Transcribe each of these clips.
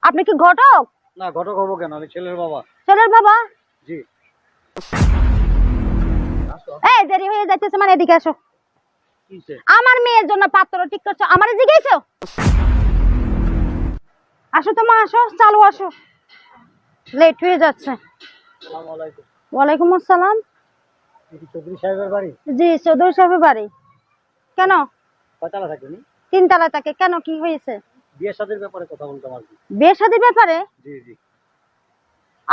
আপনি কি ঘটক? না, ঘটক হবো কেন? আমি ছেলের বাবা। ছেলের বাবা? জি। এই দেরি হয়ে যাইতেছে, মানে এদিকে আসো। কিসে? আমার মেয়ের জন্য পাত্র ঠিক করছো, আমারে জিজ্ঞাসো? আসো তো মা, আসো, চালু আসো, লেট হয়ে যাচ্ছে। আসসালামু আলাইকুম। ওয়ালাইকুম আসসালাম। কি চৌধুরী সাহেবের বাড়ি? জি, চৌধুরী সাহেবের বাড়ি। কেন? কয়তলা থাকেনি? তিনতলা থাকে। কেন, কি হয়েছে? বিয়ে শাদীর ব্যাপারে কথা বলতাম আর কি। বিয়ে শাদীর ব্যাপারে? জি জি।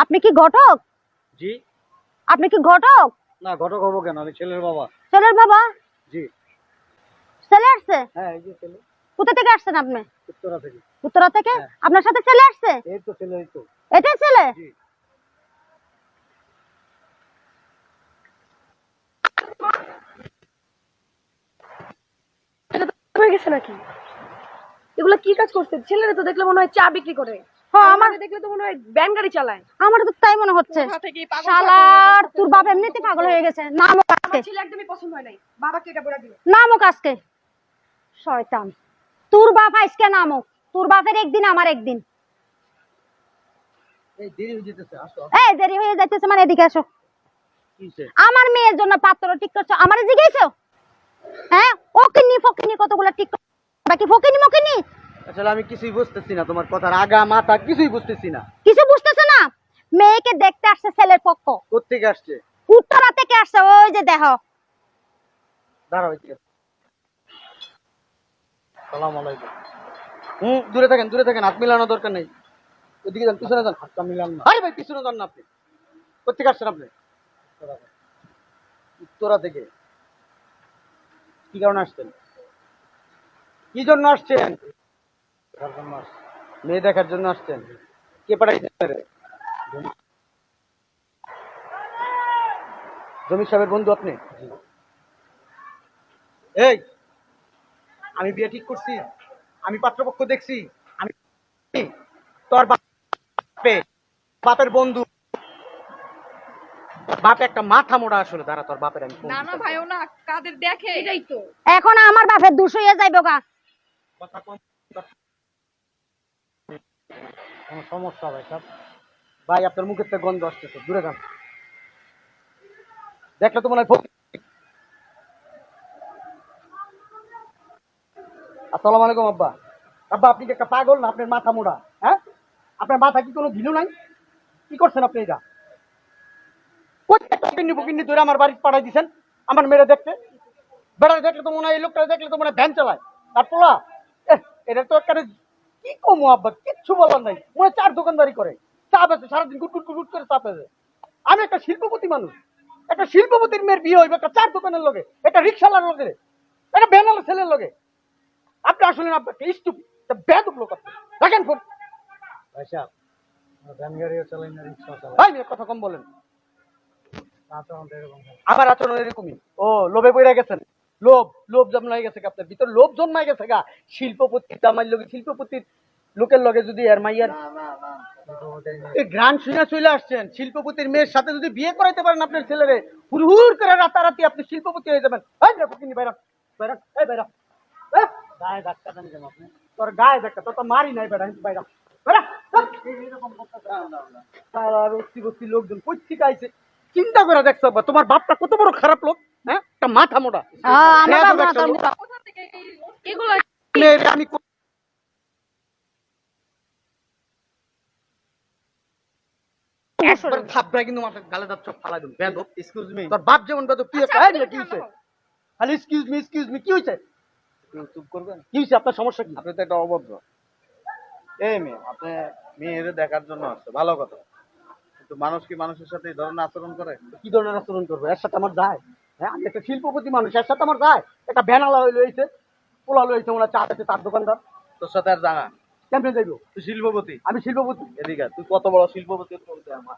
আপনি কি ঘটক? জি। আপনি কি ঘটক? না, ঘটক হবো কেন? আমি ছেলের বাবা। ছেলের বাবা? জি। ছেলে আসছে? হ্যাঁ, এই যে ছেলে। কোথা থেকে আসছেন আপনি? উত্তরা থেকে। উত্তরা থেকে? হ্যাঁ। আপনার সাথে ছেলে আসছে? এই তো ছেলে, এই তো। এটাই ছেলে? জি। হয়ে গেছে নাকি? এগুলা কি কাজ করছে? ছেলেরা তো দেখলে মনে হয় চা বিক্রি করে। হ্যাঁ, আমার আমাকে দেখলে তো মনে হয় ভ্যান গাড়ি চালায়। আমার তো তাই মনে হচ্ছে। কোথা থেকে এই পাগল শালার তোর বাপ এমনিতে পাগল হয়ে গেছে। নামও আজকে, আমার ছেলে একদমই পছন্দ হয় নাই। বাবাকে এটা বলে দিল। নামক আজকে। শয়তান, তোর বাপ আজকে নামক। তোর বাপের একদিন, আমার একদিন। এই দেরি হয়ে যেতেছে, আসো। এই দেরি হয়ে যাইতেছে, মানে এদিকে আসো। কিসে? আমার মেয়ের জন্য পাত্র ঠিক করছো, আমারে জিজ্ঞাসো? হ্যাঁ, ওকিনি ফকিনি কতগুলো ঠিক করছো, বাকি ফকিনি মকিনি আসলে আমি কিছুই বুঝতেছি না, তোমার কথার আগা মাথা কিছুই বুঝতেছি না। কিছু বুঝতেছে না। মেয়েকে দেখতে আসছে ছেলের পক্ষ। কোত্থেকে আসছে? উত্তরা থেকে আসছে, ওই যে দেখো। দাঁড়াও, এদিকে। আসসালামু আলাইকুম। দূরে থাকেন, দূরে থাকেন, হাত মিলানোর দরকার নেই। ওদিকে যান, পিছনে যান। হাতটা মিলান না। আরে ভাই, পিছনে যান না আপনি। কোত্থেকে আসছেন আপনি? উত্তরা থেকে। কি কারণে আসছেন? কি জন্য আসছেন? মেয়ে দেখার জন্য আসছেন? কে পাঠাইছে? জমির সাহেবের বন্ধু আপনি? এই, আমি বিয়ে ঠিক করছি, আমি পাত্রপক্ষ দেখছি, আমি তোর বাপের বন্ধু। বাপ একটা মাথা মোড়া আসলে। দাঁড়া, তোর বাপের আমি ফোন না না দিতেছি। ভাইও না, কাদের দেখে এটাই তো। এখন আমার বাপের দুষ হয়ে যাইব গা। কথা কম। কোনো সমস্যা ভাই সাহেব? ভাই, আপনার মুখের থেকে গন্ধ আসতেছে, দূরে যান। দেখলে তো মনে হয় আসসালামু আলাইকুম আব্বা। আব্বা, আপনি কি একটা পাগল না? আপনার মাথা মোড়া? হ্যাঁ, আপনার মাথা কি কোনো ভিলু নাই? কি করছেন আপনি? এটা ফকিন্নি ধরে আমার বাড়ি পাঠাই দিচ্ছেন আমার মেরে দেখতে। বেড়া দেখলে তো মনে হয়, এই লোকটা দেখলে তো মনে হয় ভ্যান চালায়। আর পোলা, এটা তো একটা কি কমো আব্বা, কিচ্ছু বলার নাই। মনে হয় চার দোকানদারি করে, চা বেচে সারাদিন, গুট গুট গুট করে চা পেয়েছে। আমি একটা শিল্পপতি মানুষ, একটা শিল্পপতির মেয়ের বিয়ে হইবে একটা চার দোকানের লগে, একটা রিক্সাওয়ালার লগে, একটা ভ্যানালার ছেলের লগে। আপনি আসলে না, আপনাকে স্টুপিড, বেয়াদব লোক আপনি। রাখেন ফোন। ভাই সাহেব, ভ্যান গাড়িও চালাই না, রিক্সা চালাই। ভাই, কথা কম বলেন। আমার আচরণ এরকমই। ও, লোভে পড়ে গেছেন। লোভ লোভ জন্মাই গেছে আপনার ভিতর, লোভ জন্মাই গেছে গা। শিল্পপতি আমার লগে, শিল্পপতির লোকের লগে যদি আর মাইয়ার গ্রান শুনে চলে আসছেন, শিল্পপতির মেয়ের সাথে যদি বিয়ে করাইতে পারেন আপনার ছেলেরে, হুড় করে রাতারাতি আপনি শিল্পপতি হয়ে যাবেন। বাইরা বাইরা, এই বাইরা, গায়ে ধাক্কা দেন কেন আপনি? তোর গায়ে ধাক্কা, তোর তো মারি নাই বেড়া, বাইরা বাইরা। আর অস্তি বস্তি লোকজন কই থেকে আইছে, চিন্তা করে দেখছো তোমার বাপটা কত বড় খারাপ লোক। হ্যাঁ, একটা মাথা মোটা। আমার বাপ মাথা মোটা। কোথা থেকে এগুলো? আমি একবার থাপড়াই কিন্তু মাথায় গালে দাঁত চোখ ফালাই দেব। বেয়াদব, এক্সকিউজ মি। তোর বাপ যেমন বেয়াদব, তুই একটা। এই কি হইছে? খালি এক্সকিউজ মি কি হইছে? চুপ করবেন। কি হইছে? আপনার সমস্যা কি? আপনি তো একটা অভদ্র। এই মেয়ে, আপনি মেয়েরে দেখার জন্য আসছে, ভালো কথা, কিন্তু মানুষ কি মানুষের সাথে এই ধরনের আচরণ করে? কি ধরনের আচরণ করবো? এর সাথে আমার যায়? হ্যাঁ, আমি একটা শিল্পপতি মানুষ, এর সাথে আমার যায়? একটা ভ্যানালা লইছে, পোলা লইছে, ওরা চা আছে, তার দোকানদার। তোর সাথে আর জানা? কেমনে যাইব? তুই শিল্পপতি। আমি শিল্পপতি। এদিকে আয়, তুই কত বড় শিল্পপতি বলতে আমার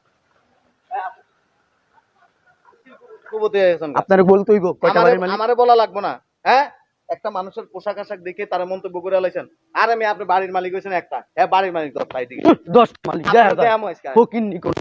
শিল্পপতি হয়ে গেছেন গা। আপনার বলতে হইব কয়টা বাড়ির মালিক? আমারে বলা লাগবো না। হ্যাঁ, একটা মানুষের পোশাক আশাক দেখে তারা মন্তব্য করে লাইছেন। আর আমি আপনি বাড়ির মালিক হয়েছেন একটা, হ্যাঁ বাড়ির মালিক 10টা। এদিকে 10 মালিক আপনার দেয়া মহিষ খায়। ফকিন্নি কোন